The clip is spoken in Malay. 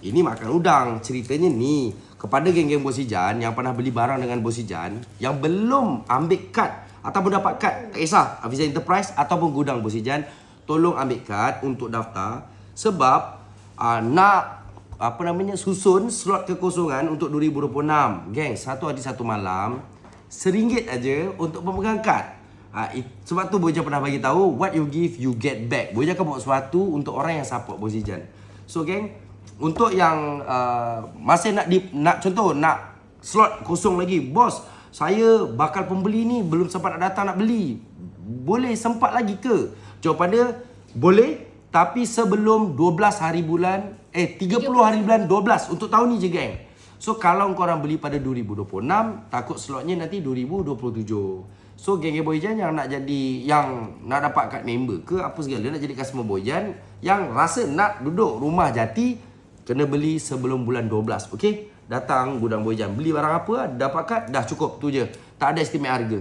Ini makan udang. Ceritanya ni, kepada geng-geng Bos Ijan yang pernah beli barang dengan Bos Ijan, yang belum ambil kad ataupun dapat kad, tak kisah Hafiza Enterprise ataupun gudang Bos Ijan, tolong ambil kad untuk daftar. Sebab nak susun slot kekosongan untuk 2026. Geng, satu hari satu malam, RM1 aja untuk pemegang kad. Sebab tu Bojan pernah bagi tahu, what you give you get back. Bojan akan buat sesuatu untuk orang yang support Bos Ijan. So geng, untuk yang masih nak slot kosong lagi, bos, saya bakal pembeli ni belum sempat nak datang nak beli. Boleh sempat lagi ke? Jawapan dia boleh, tapi sebelum 12 hari bulan 30 hari bulan 12 untuk tahun ni je geng. So kalau korang beli pada 2026, takut slotnya nanti 2027. So geng-geng Bojan yang nak dapat kad member ke apa segala, nak jadi customer Bojan, yang rasa nak duduk rumah jati, kena beli sebelum bulan 12. Okey? Datang gudang Bojan, beli barang apa, dapat kad, dah cukup tu je. Tak ada estimate harga.